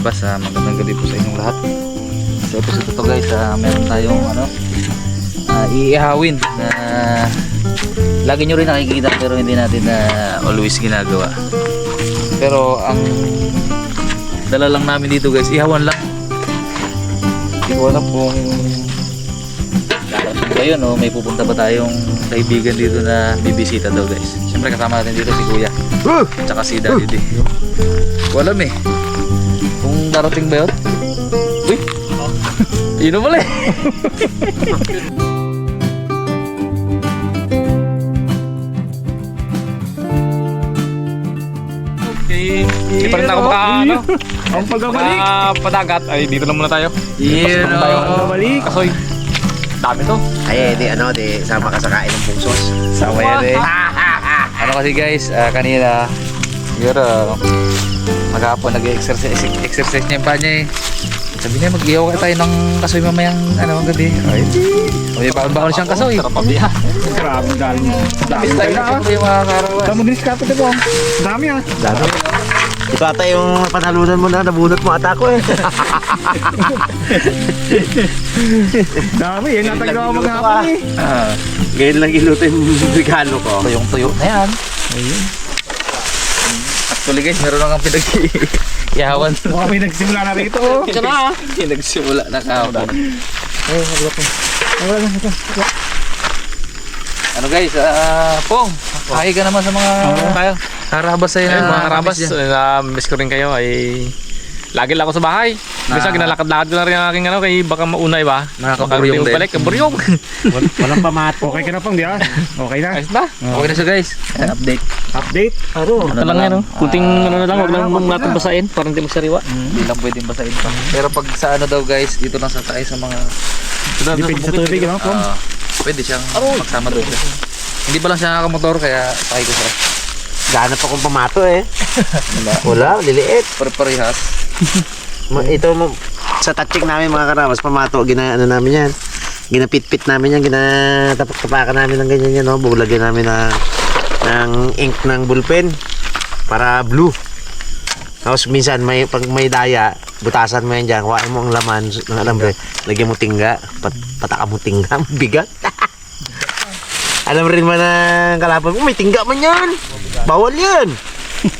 Karabas, magandang gabi po sa inyong lahat. Sa episode ito guys, meron tayong iihawin na lagi nyo rin nakikita pero hindi natin always ginagawa. Pero ang dala lang namin dito guys, ihawan lang. Hindi ko alam kung darating kayo, no? May pupunta pa tayong kaibigan dito na bibisita daw guys. Siyempre kasama natin dito si Kuya at saka si Daddy D. Ko alam eh kung darating ba yun. Uy! Yun na pala eh. Hindi pa rin ako Ang pagbabalik. padagat. Ay, dito na muna tayo. Yun o. Balik. Kasoy, dami to. Ay, di sama ka sa kain ng pungsos. Sama yan eh. Ano kasi guys, kanina siguro maghapon nag-exercise niya yung pa niya eh. Sabi niya mag-ihaw ka tayo ng kasoy mamayang gabi. Ay, o yung baon siyang kasoy. Sarap pabihan. Grabe dami. Dami Tayo tayo na na. yung mga karawan. Dami din skate ko. Dami ah. Dami. Ito ata yung panalunan mo na nabunot mo ata ko eh. Dami. Yan natagawa maghapon eh. Ngayon lang ilutin yung regalo ko. Tuyong-tuyo na yan. Ayun. Actually guys, meron lang ang pinag-ihawan. Baka may nagsimula na rito. Isa na. Nagsimula na kahapon. Ano guys, Pong, kaya ka naman sa mga Tayo. karabas sa'yo Ayun, na mga karabas, miss ko rin kayo. Ay, lagi lang ako sa bahay. Bisa ginalakad-lakad ko na rin ang aking kay baka maunay ba? Nakakaburyong din. Balik, kaburyong. Walang pamato. Okay ka na pang di ah. Okay na. Ayos na. Okay na siya guys. Update. Update. Ano? Ito lang yan, kunting ano na lang, huwag lang natin basahin para hindi magsariwa. Hindi lang pwedeng basahin pa. Pero pag sa ano daw guys, dito lang sa tayo sa mga Depende sa tubig no? Pong. pwede siyang magsama doon. Hindi pa lang siya nakamotor kaya sakay ko siya. Ganap akong pamato eh. Wala, liliit. Pare-parehas. Ito mo sa touching namin mga karabas, pamato, ginaano namin yan. Ginapit-pit namin yan, ginatapak-tapakan namin ng ganyan yan, no? Bulagyan namin ng ink ng bullpen para blue. Tapos minsan pag may daya, butasan mo yan dyan, kuhain mo ang laman ng alambre, lagyan mo tingga, pataka mo tingga, bigat. Alam rin man ng kalaban mo, may tingga man yan. Bawal yan.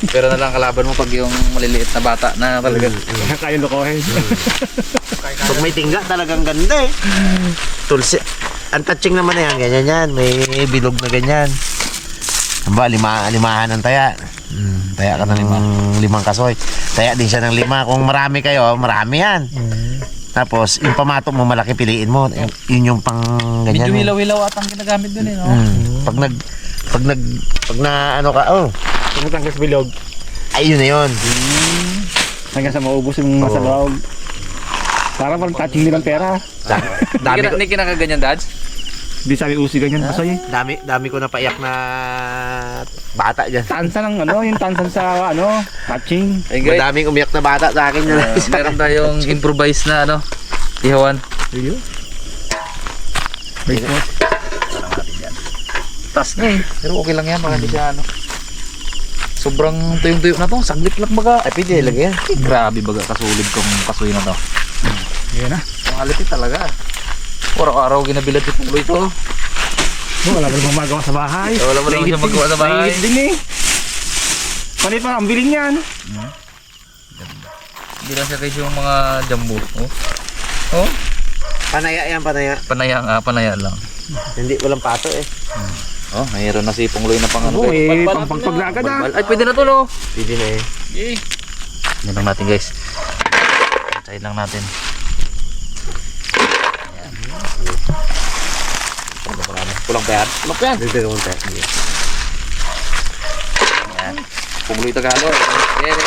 Pero na lang kalaban mo pag yung maliliit na bata na talaga. Kaya lokohin. Pag may tingga, talagang ganda eh. Tulsi. Ang touching naman na yan, ganyan yan. May bilog na ganyan. Hamba, limahan ng taya. Taya ka ng limang kasoy. Taya din siya ng 5. Kung marami kayo, marami yan. Tapos, yung pamato mo, malaki piliin mo. Yun yung pang ganyan. Medyo hilaw-hilaw atang ginagamit dun eh, no? Pag na ano ka, Pumunta ka sa bilog. ay yun na yun. Hanggang sa maubos yung masabaw. Para parang touching nilang pera. Dami ko, Hindi kinakaganyan, Dads? Di sabi usi ganyan kasoy. dami ko napaiyak na bata dyan. Tansan ng yung tansan sa touching. Ay guys, Madaming umiyak na bata sa akin na. meron tayong improvise na ihawan. Iyo. Base mo. Tas na eh. Pero okay lang yan, baka hindi siya sobrang tuyong-tuyo na to. Saglit lang baga. Ay, pwede lagyan. Grabe baga kasulid kong kasoy na to. Yan na. Quality talaga. Araw-araw ginabilad yung tuloy ito. Wala ba namang magawa sa bahay? Wala mo lang siya magawa sa bahay. Nainit din eh. Panit pa, ang biling yan. Hindi lang siya kayo yung mga jambu. Oh? Panaya yan, panaya. Panaya lang. Hindi, walang pato eh. Oh, mayroon na si Pungloy na pang Oo eh, Balbal. pagpaglagad ah. Ay, pwede na to lo. Pwede na eh. Yay. Yan lang natin guys. Try lang natin. Kulang pa yan? Kulang pa yan. Dito mo tayo. Yan. Pungloy Tagalog. Yan.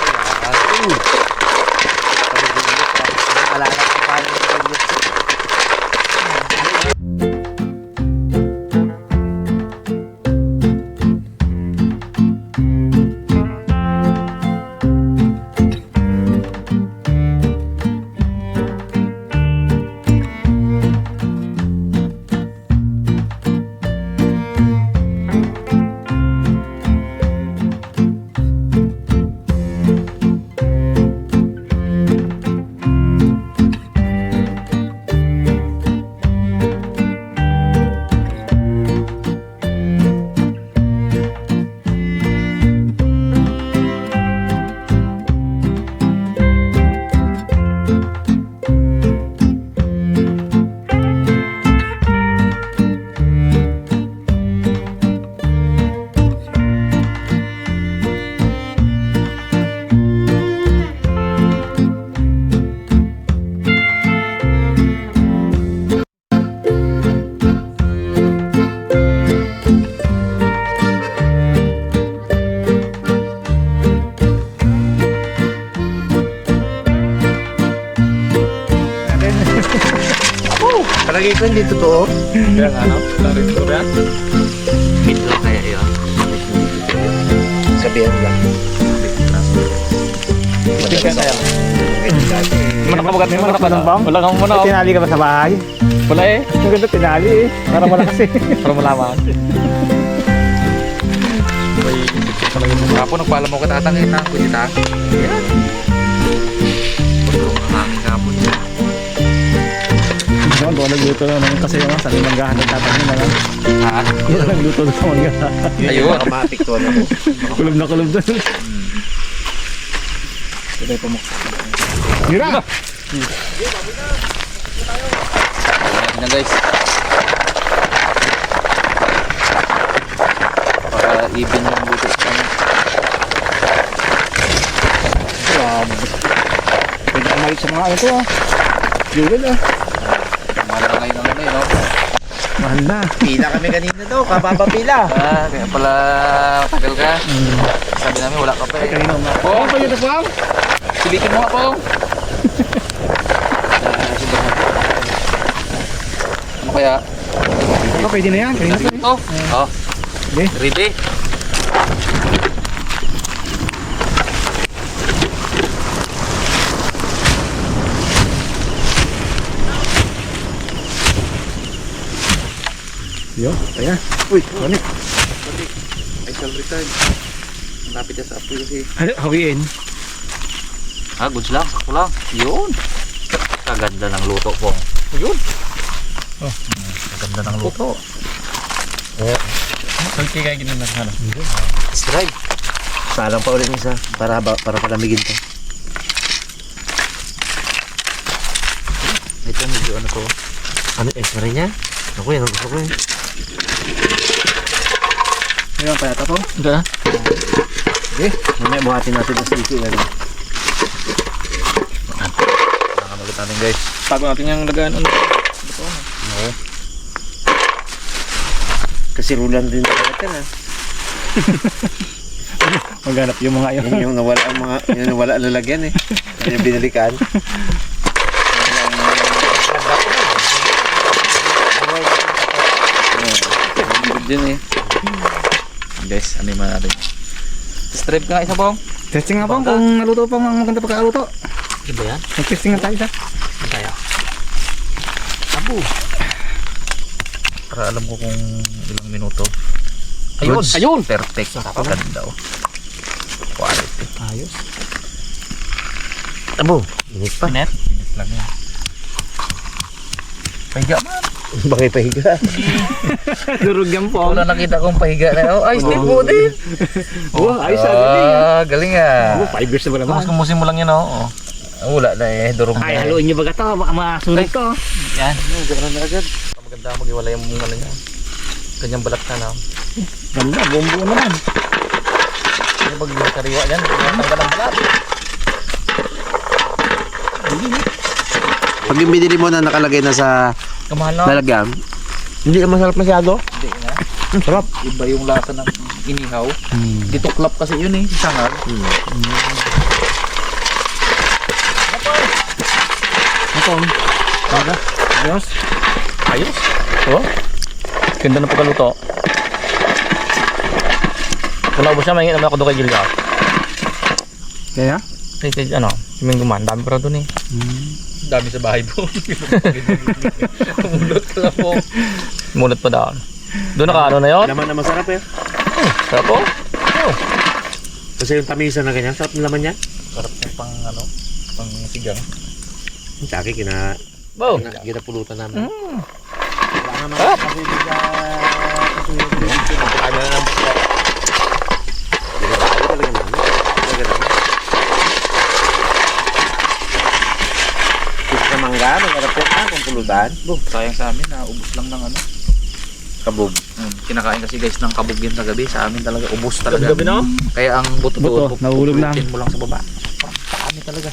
Alala ko paano yung pag-gusto. ko, hindi totoo. Kaya nga, no? Laring ko yan. Ito kaya yun. Sabihan lang. Tingnan kaya. Manak ka bagat mo, manak ka ng bang? Wala kang muna. Tinali ka ba sa bahay? Wala eh. Ang ganda tinali eh. Para malakas eh. Para malaman. May talaga yung Kapo, nagpaalam mo ka tatangin na. Kundi ta. Yan. Pagkong hangin kapo niya. Doon, doon nagluto na naman kasi yung sa limanggahan ng tatangin na lang. Ha? Doon nagluto na sa manggahan. Ayun. Makamatik to ano. Kulog na kulog doon. Mira! Yan na guys. Para even yung luto sa kanya. Pwede kumalit sa mga ano to ah. Jewel ah. Malangay na kami, no? Mahal na. Pila kami kanina daw, kababa pila. Kaya pala tagal ka. Sabi namin wala ka pa eh. Kanina nga. Oo, kayo na pa. Silikin mo nga po. Ano kaya? Ito, pwede na yan. Kanina pa eh. Ito? Oh. Hindi. Ready? Yo, kaya. Uy, ano? I shall return. Malapit na sa apoy kasi. Ano, hawiin. Goods lang. Sakto lang. Yun. Kaganda ng luto po. Yun. Oh. Kaganda ng luto. Salty kayo ganun na sana. Strike. Salang pa ulit isa para palamigin to. Ito medyo ano ko. Ano extra niya? Ako yan, ang gusto ko eh. Ngayon pa yata to. Hindi na. Okay, mamaya buhatin natin ang sisi na rin. Kailangan ulit natin guys. Bago natin yung lagaan. Ano? Kasi rulan din natin yan ah. Maghanap yung mga yun. Yan yung nawala ang mga, yung nawala ang lalagyan eh. Yan yung binalikan. Good din eh. Guys, ano yung natin? Strip ka nga isa pong. Testing nga pong kung naluto pang ang maganda pagkakaluto. Ano ba yan? Mag-testing nga tayo sa. Tayo. Abo. Para alam ko kung ilang minuto. Ayun! Goods. Ayun! Perfect. Ganda oh. Quality. Ayos. Abo, init pa. Net? Init lang yan. Pahiga man. Bakit pahiga? Durog yan po. Wala nakita kong pahiga na. Oh, ay, stay po din. Oh, ayos ah. Galing. Galing ah. Oh, 5 years na ba naman? Kumusin mo lang yan, oh. Wala na eh. Durog na Ay, eh. haluin nyo ba ito? Baka masunod ko. Yan. Gano'n na agad. Maganda mag-iwala yung ano niya. Kanyang balat na na. Ganda, buong-buo naman. Ano pag yung kariwa yan? Tanggal ang balat. Pag yung binili mo na nakalagay na sa Kamahal na. lalagyan, hindi na masarap masyado. Hindi na. Sarap. Iba yung lasa ng inihaw. Dito klap kasi yun eh. Sangal. Ito. Baga. Ayos. Ayos. Oh. Ganda ng pagkaluto. Kung naubos siya, mahingin naman ako doon kay Gilga. Kaya? Kay ano, si Mingguman. Dami pa doon eh. Dami sa bahay po. Mulot ka lang po. Mulat pa doon. Doon naka ano na yun? Laman na masarap eh. Sarap po. Kasi yung tamisa na ganyan, sarap ng laman niya. Sarap yung pang ano. Pang sigang. Sa akin, Wow. ginapulutan namin. Wala naman Sarap. kasi hindi ka kasunod dito. Ano na ng buko. Ginagawa talaga namin. Talaga namin. Sa mangga, magharap yan kung pulutan. Sayang sa amin. Ubus lang ng ano. Kabog. Kinakain kasi guys ng kabog yun sa gabi. Sa amin talaga. Ubus talaga. Gabi na. Kaya ang buto Buto, doon. nahulog lang. pupulutin mo lang sa baba. Dami talaga.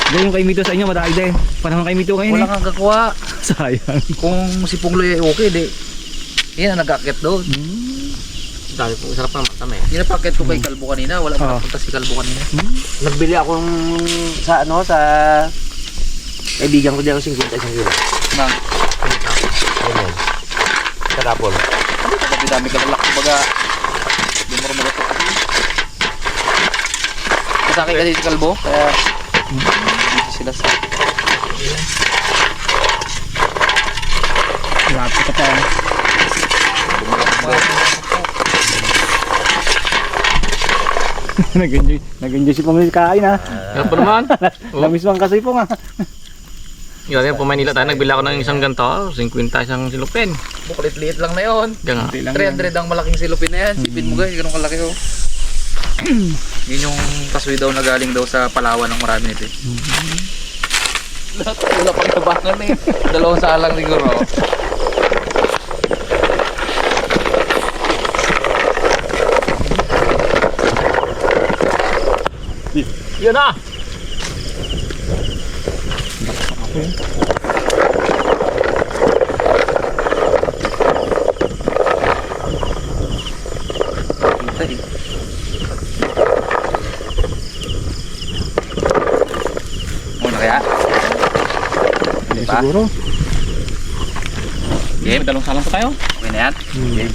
Hindi yung kay Mito sa inyo, madaki din. Panahon kay Mito kayo Wala eh. kang kakuha. Sayang. Kung si Pungloy ay okay, di. Yan ang nag-akit doon. Dami po. Sarap naman kami. Yan ang pakit ko kay Kalbo kanina. Wala Ah. napunta si Kalbo kanina. Nagbili akong sa ano, sa Kaibigan ko dyan ang 50 isang kilo. Nang, Ganyan. Karapol. dami ka lalak. Kumbaga, di mo rin magatok. Kasakit kasi si Kalbo, kaya hindi sila sa... Lapit ka pa. Nag-enjoy si Pong kain ha. Yan po naman. Namiswang kasi po nga. Yun yan po Manila tayo. Nagbila ko ng isang ganito. 50 isang silupin. Buklit-liit lang na yun. Yan nga. 300 ang malaking silupin na yan. Sipin mo guys, ganun kalaki oh. Yun yung kasoy daw na galing daw sa Palawan ng marami nito eh. Lahat wala pang tabangan eh. Dalawang salang siguro. Yan na! Kita eh. Muna kaya? Diba? Siguro. Game? May dalawang salang pa tayo. Okay na yan? Game.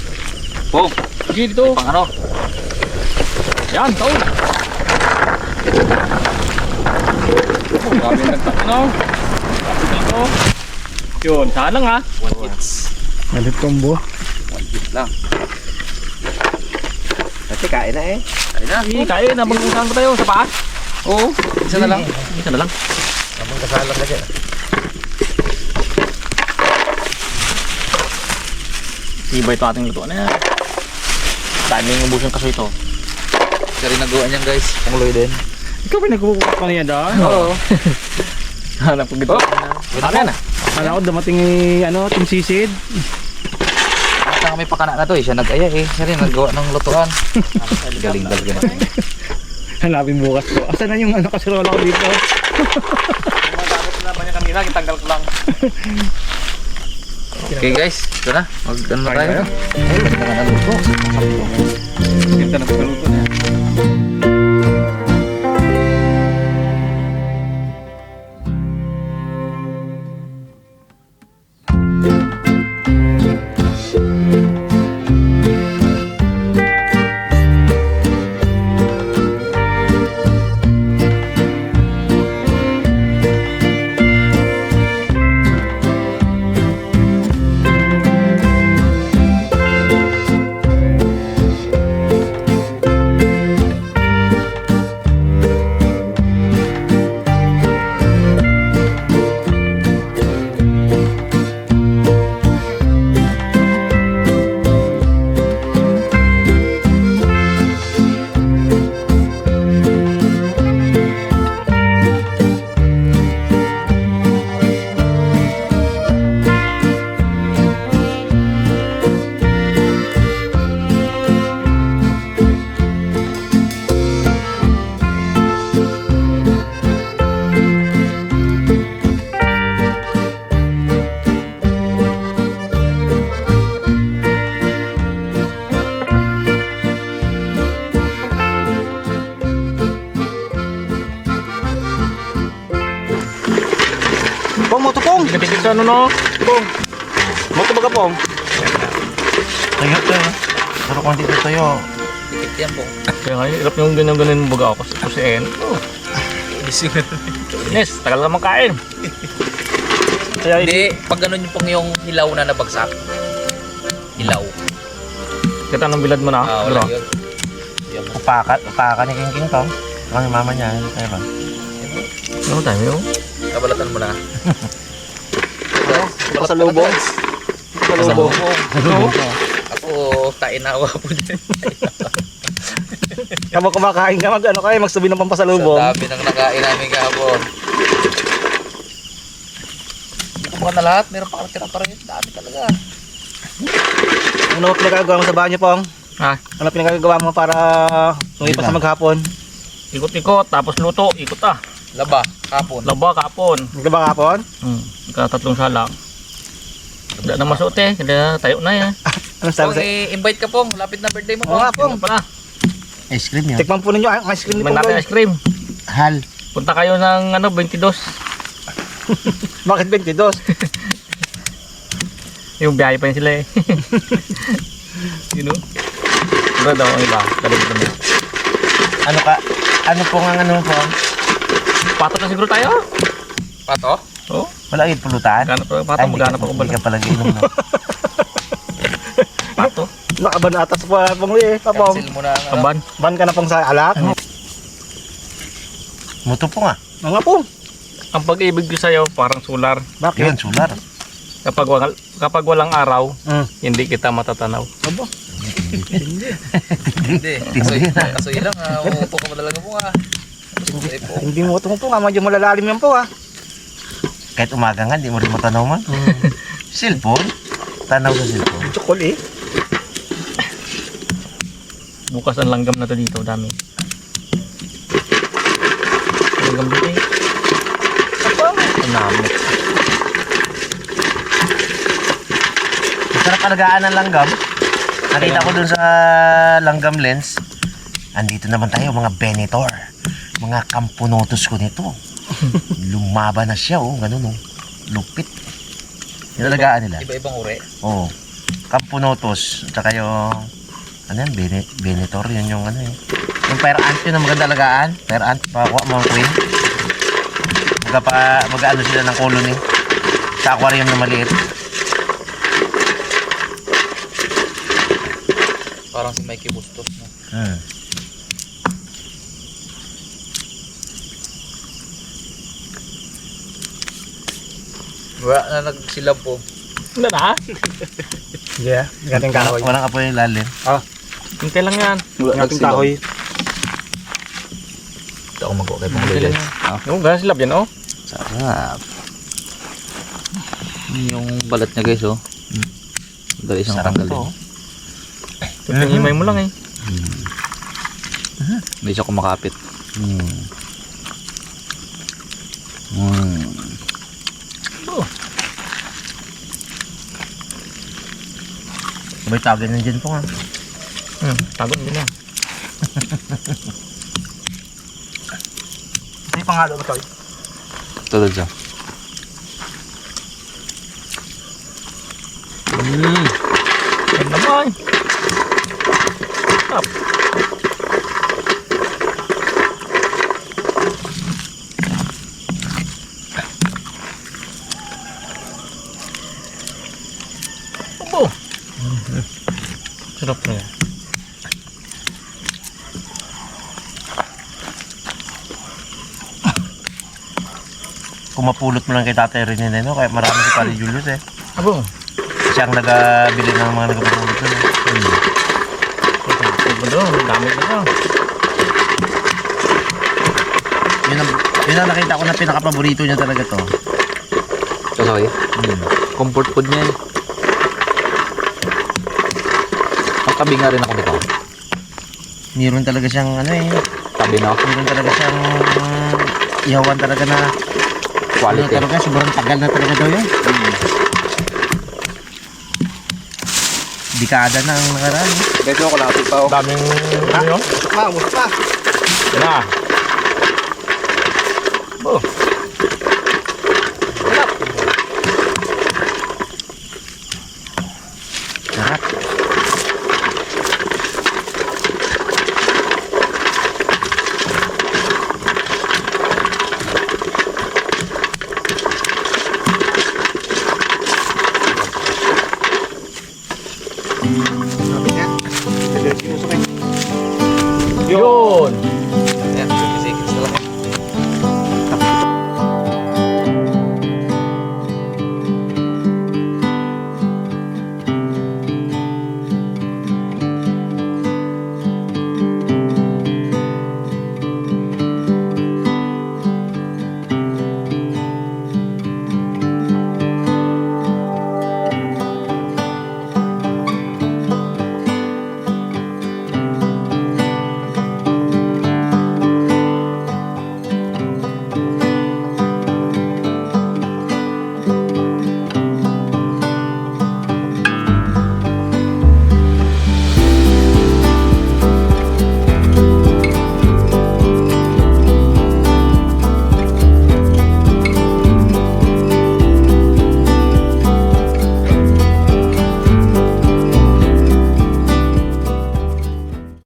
Pong! Sige dito. Pang ano? Yan, taon. Grabe yung nagtak, no? Dito. Yun, salang ha. 1 hits. Malit combo. 1 hit lang. Kasi kain na eh. Kaya na. Sige, kaya na. Mag-usahan pa tayo sa paas. Oo. Isa na lang. Isa na lang. Habang kasalang na siya. Iba ito ating lutuan na yan. Dami yung ubus yung kaso ito. Siya rin nagawa niyan guys. Pangloy din. Ikaw pinagkukuha pa niya doon. Oo. Hanap ko gito. Ano yan ah? Kala ko dumating Team Sisid. Basta kami pakana na to eh. Siya nag-aya eh. Siya rin nagawa ng lutuan. Galing talaga na. Hanapin bukas ko. Asan na yung kasirola ko dito? Magamit na ba niya kanina? Kitanggal ko lang. Okay guys. Ito na. Mag-ano na tayo. Ay, basta ka naluto. Ganda na pagkaluto na yan. Pong, moto Pong! Pinapipit sa ano no? Pong! Moto ba ka Pong? Ayot na. Puro konti ito sa'yo. Dikit yan po. Kaya nga, hirap yung ganyan-ganyan mo baga ako. Kusiin. Ines, tagal ka makain. Kaya Hindi. Pag ganun yung pong yung hilaw na nabagsak. Hilaw. kita ng bilad mo na. Wala Bro. yun. Yan. Upaka ni King King to. Ano yung mama niya? Kaya ba? Ano tayo yun? Kabalatan mo na. Pasalubong. Pasalubong. Ano? Ako, tainawa po din. Kapag kumakain ka, magsabi ng Sa pampasalubong. dami ng nakain namin kahapon. Hindi ko mga na lahat. Meron pa tira pa rin. Dami talaga. Ano pinagagawa mo sa banyo Pong? Ha? Ano pinagagawa mo para tumipas sa maghapon? Ikot-ikot, tapos luto. Ikot ah. Laba. Kapon. Laba, kapon. Nagdiba kahapon? Tatlong salang. Wala na masuot eh. Kaya tayo na yan. Ano sabi Pong, sa... i-invite ka Pong. Lapit na birthday mo Oo nga Pong. Pong. Pala. Ice cream yun. Tikman po ninyo ang ice cream ni Tikman natin Pong. ice cream. Hal. Punta kayo ng 22. Bakit 22? Yung biyahe pa yun sila eh. You know? Iba daw ang iba. Dalig naman. Ano po ang ano po? Pato na siguro tayo. Pato? Oo. Wala yung pulutan? Magana pa pato. Magana pa Hindi ka pala inom na. Pato. Nakaban atas pa pong eh. Kapong. Cancel mo na ang Kaban. Ban ka na pong sa alak. Muto po nga. Mga po. Ang pag-ibig ko sa'yo parang solar. Yun, sular. Kapag walang araw, Mm. hindi kita matatanaw. Aba. Hindi. Kaso yun lang, umupo ka madalaga po ah. Hindi mo ito po nga. Medyo malalalim yan po ah. Kahit umaga nga, hindi mo rin matanaw man. Cellphone? Tanaw sa cellphone. Tsukol eh. Bukas ang langgam na to dito, dami. Langgam dito eh. Ang namit. Masarap alagaan ng langgam. Nakita ko dun sa langgam lens. Andito naman tayo, mga Venator. Mga kampunotos ko nito. Lumaba na siya, oh. Ganun, oh. Lupit. Yung alagaan nila. Iba-ibang uri. Oo. Kampunotos. Tsaka yung... Ano yan? Venator. Yun yung ano eh. Yung pair ant yun ang maganda alagaan. Pair ant. Pakakuha mo ang queen. Mag-ano sila ng colony. Sa aquarium na maliit. Parang si Mikey Bustos. No? Wala na nagsilab po. Wala na? Yeah. Gating kahoy. Walang apoy yung lalim. Hintay lang yan. Gating kahoy. Ito ako mag-okay pang Hintay lang ulit. yan. Yung ganyan silab yan, oh. Sarap. Yung balat niya guys, oh. Dali siyang Sarap tanggalin. to. Himay mo lang eh. Hindi siya kumakapit. Sabay tawagin ng dyan po nga. Tagon din yan. Ay pangalo mo tayo. Tulad siya. Yan naman. Stop. Opo. Sarap na yan. Kung mapulot mo lang kay Tatay Rene, no? Kaya marami si Pali Julius eh. Abo. Siya ang nagabili ng mga nagpapulot doon. Ito doon. Dami na to. Yun ang nakita ko na pinaka-paborito niya talaga to. Kasi comfort food niya eh. Ang tabi nga rin ako nito. Meron talaga siyang ano eh. Tabi na ako. Meron talaga siyang ihawan talaga na Quality. ano talaga, sobrang tagal na talaga daw yun. Dekada na ang nakaraan. Medyo ako lapit pa ako. Daming ano yun? Musok pa. Yan na. Oh. Sarap. Sabi niya. Ito yung sinusok eh. Yun.